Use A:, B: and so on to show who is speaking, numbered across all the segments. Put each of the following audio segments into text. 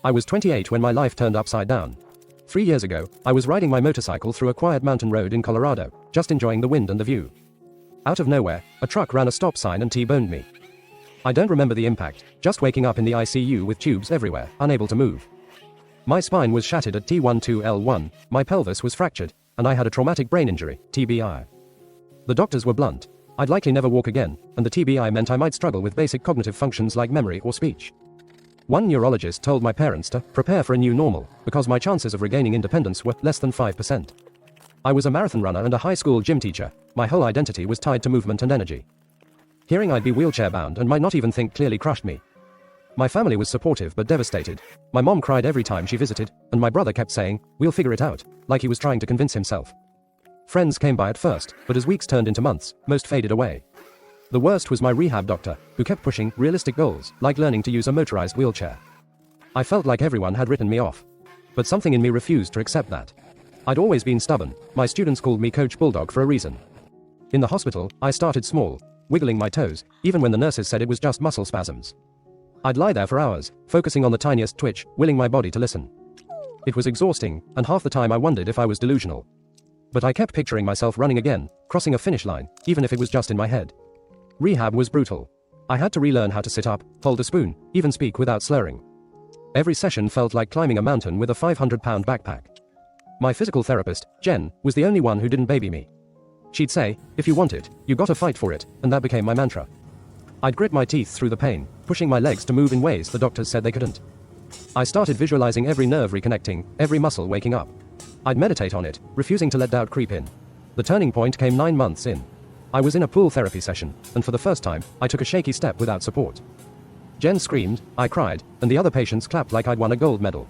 A: I was 28 when my life turned upside down. 3 years ago, I was riding my motorcycle through a quiet mountain road in Colorado, just enjoying the wind and the view. Out of nowhere, a truck ran a stop sign and T-boned me. I don't remember the impact, just waking up in the ICU with tubes everywhere, unable to move. My spine was shattered at T12L1, my pelvis was fractured, and I had a traumatic brain injury, TBI. The doctors were blunt. I'd likely never walk again, and the TBI meant I might struggle with basic cognitive functions like memory or speech. One neurologist told my parents to prepare for a new normal, because my chances of regaining independence were less than 5%. I was a marathon runner and a high school gym teacher. My whole identity was tied to movement and energy. Hearing I'd be wheelchair-bound and might not even think clearly crushed me. My family was supportive but devastated. My mom cried every time she visited, and my brother kept saying, "We'll figure it out," like he was trying to convince himself. Friends came by at first, but as weeks turned into months, most faded away. The worst was my rehab doctor, who kept pushing realistic goals, like learning to use a motorized wheelchair. I felt like everyone had written me off. But something in me refused to accept that. I'd always been stubborn. My students called me Coach Bulldog for a reason. In the hospital, I started small, wiggling my toes, even when the nurses said it was just muscle spasms. I'd lie there for hours, focusing on the tiniest twitch, willing my body to listen. It was exhausting, and half the time I wondered if I was delusional. But I kept picturing myself running again, crossing a finish line, even if it was just in my head. Rehab was brutal. I had to relearn how to sit up, hold a spoon, even speak without slurring. Every session felt like climbing a mountain with a 500-pound backpack. My physical therapist, Jen, was the only one who didn't baby me. She'd say, "If you want it, you gotta fight for it," and that became my mantra. I'd grit my teeth through the pain, pushing my legs to move in ways the doctors said they couldn't. I started visualizing every nerve reconnecting, every muscle waking up. I'd meditate on it, refusing to let doubt creep in. The turning point came 9 months in. I was in a pool therapy session, and for the first time, I took a shaky step without support. Jen screamed, I cried, and the other patients clapped like I'd won a gold medal.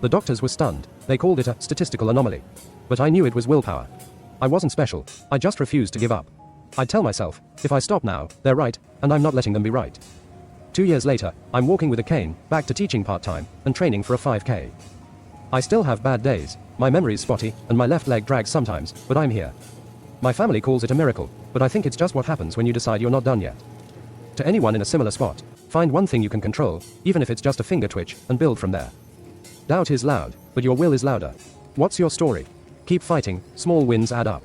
A: The doctors were stunned. They called it a statistical anomaly. But I knew it was willpower. I wasn't special. I just refused to give up. I'd tell myself, if I stop now, they're right, and I'm not letting them be right. 2 years later, I'm walking with a cane, back to teaching part-time, and training for a 5K. I still have bad days, my memory's spotty, and my left leg drags sometimes, but I'm here. My family calls it a miracle, but I think it's just what happens when you decide you're not done yet. To anyone in a similar spot, find one thing you can control, even if it's just a finger twitch, and build from there. Doubt is loud, but your will is louder. What's your story? Keep fighting, small wins add up.